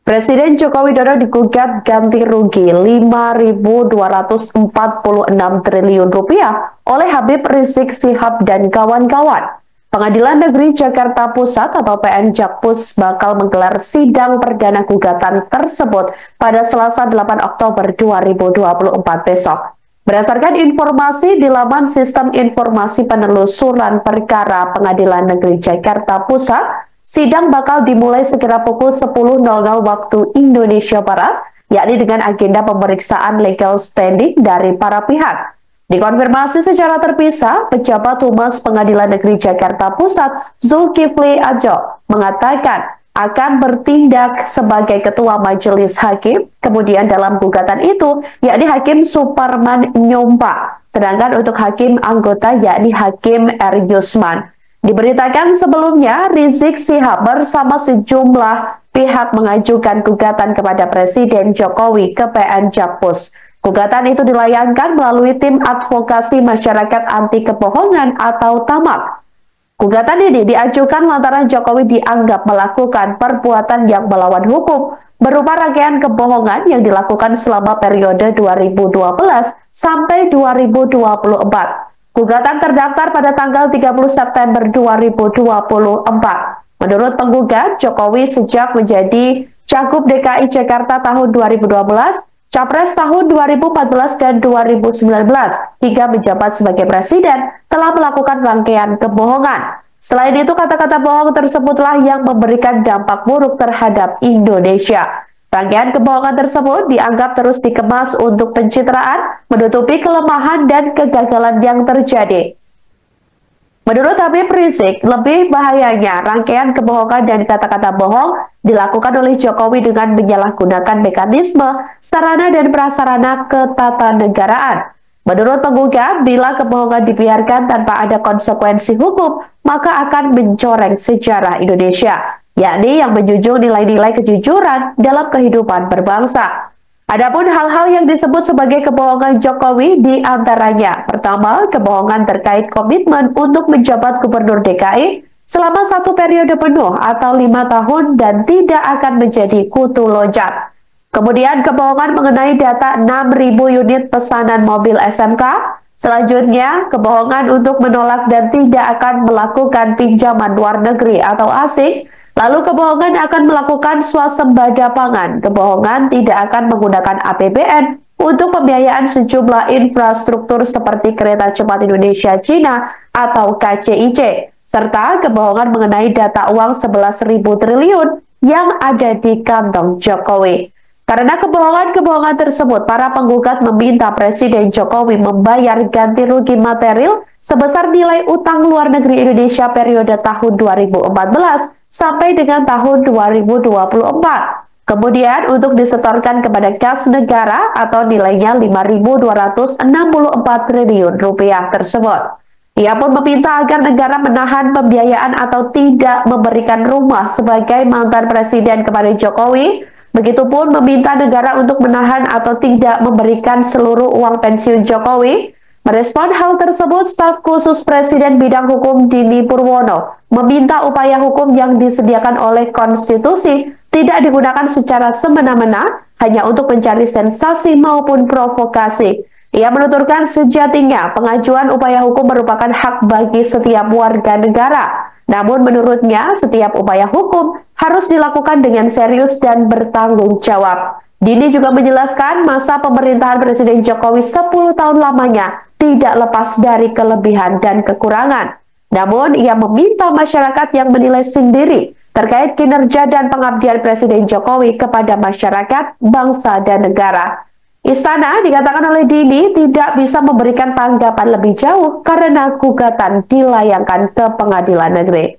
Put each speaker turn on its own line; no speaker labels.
Presiden Joko Widodo digugat ganti rugi 5.246 triliun rupiah oleh Habib Rizik Syihab dan kawan-kawan. Pengadilan Negeri Jakarta Pusat atau PN Jakpus bakal menggelar sidang perdana gugatan tersebut pada Selasa 8 Oktober 2024 besok. Berdasarkan informasi di laman Sistem Informasi Penelusuran Perkara Pengadilan Negeri Jakarta Pusat, sidang bakal dimulai sekira pukul 10.00 waktu Indonesia Barat, yakni dengan agenda pemeriksaan legal standing dari para pihak. Dikonfirmasi secara terpisah, pejabat Humas Pengadilan Negeri Jakarta Pusat, Zulkifli Adjo, mengatakan akan bertindak sebagai ketua majelis hakim, kemudian dalam gugatan itu, yakni Hakim Suparman Nyompa, sedangkan untuk hakim anggota yakni Hakim R. Yusman. Diberitakan sebelumnya, Rizik Syihab bersama sejumlah pihak mengajukan gugatan kepada Presiden Jokowi ke PN Jakpus. Gugatan itu dilayangkan melalui Tim Advokasi Masyarakat Anti Kebohongan atau TAMAK. Gugatan ini diajukan lantaran Jokowi dianggap melakukan perbuatan yang melawan hukum berupa rangkaian kebohongan yang dilakukan selama periode 2012 sampai 2024. Gugatan terdaftar pada tanggal 30 September 2024. Menurut penggugat, Jokowi sejak menjadi Cagup DKI Jakarta tahun 2012, Capres tahun 2014 dan 2019, hingga menjabat sebagai presiden, telah melakukan rangkaian kebohongan. Selain itu, kata-kata bohong tersebutlah yang memberikan dampak buruk terhadap Indonesia. Rangkaian kebohongan tersebut dianggap terus dikemas untuk pencitraan, menutupi kelemahan dan kegagalan yang terjadi. Menurut Habib Rizik, lebih bahayanya rangkaian kebohongan dan kata-kata bohong dilakukan oleh Jokowi dengan menyalahgunakan mekanisme, sarana dan prasarana ketatanegaraan. Menurut penggugat, bila kebohongan dibiarkan tanpa ada konsekuensi hukum, maka akan mencoreng sejarah Indonesia, yakni yang menjunjung nilai-nilai kejujuran dalam kehidupan berbangsa. Adapun hal-hal yang disebut sebagai kebohongan Jokowi diantaranya, pertama, kebohongan terkait komitmen untuk menjabat Gubernur DKI selama 1 periode penuh atau 5 tahun dan tidak akan menjadi kutu loncat. Kemudian kebohongan mengenai data 6.000 unit pesanan mobil SMK. Selanjutnya, kebohongan untuk menolak dan tidak akan melakukan pinjaman luar negeri atau asing. Lalu kebohongan akan melakukan swasembada pangan, kebohongan tidak akan menggunakan APBN untuk pembiayaan sejumlah infrastruktur seperti kereta cepat Indonesia-Cina atau KCIC, serta kebohongan mengenai data uang 11.000 triliun yang ada di kantong Jokowi. Karena kebohongan-kebohongan tersebut, para penggugat meminta Presiden Jokowi membayar ganti rugi material sebesar nilai utang luar negeri Indonesia periode tahun 2014 sampai dengan tahun 2024. Kemudian untuk disetorkan kepada kas negara atau nilainya 5.264 triliun rupiah tersebut. Ia pun meminta agar negara menahan pembiayaan atau tidak memberikan rumah sebagai mantan presiden kepada Jokowi. Begitupun meminta negara untuk menahan atau tidak memberikan seluruh uang pensiun Jokowi. Merespon hal tersebut, staf khusus Presiden bidang hukum Dini Purwono meminta upaya hukum yang disediakan oleh konstitusi tidak digunakan secara semena-mena hanya untuk mencari sensasi maupun provokasi. Ia menuturkan sejatinya pengajuan upaya hukum merupakan hak bagi setiap warga negara. Namun menurutnya setiap upaya hukum harus dilakukan dengan serius dan bertanggung jawab. Dini juga menjelaskan masa pemerintahan Presiden Jokowi 10 tahun lamanya tidak lepas dari kelebihan dan kekurangan. Namun, ia meminta masyarakat yang menilai sendiri terkait kinerja dan pengabdian Presiden Jokowi kepada masyarakat, bangsa, dan negara. Istana, dikatakan oleh Dini, tidak bisa memberikan tanggapan lebih jauh karena gugatan dilayangkan ke pengadilan negeri.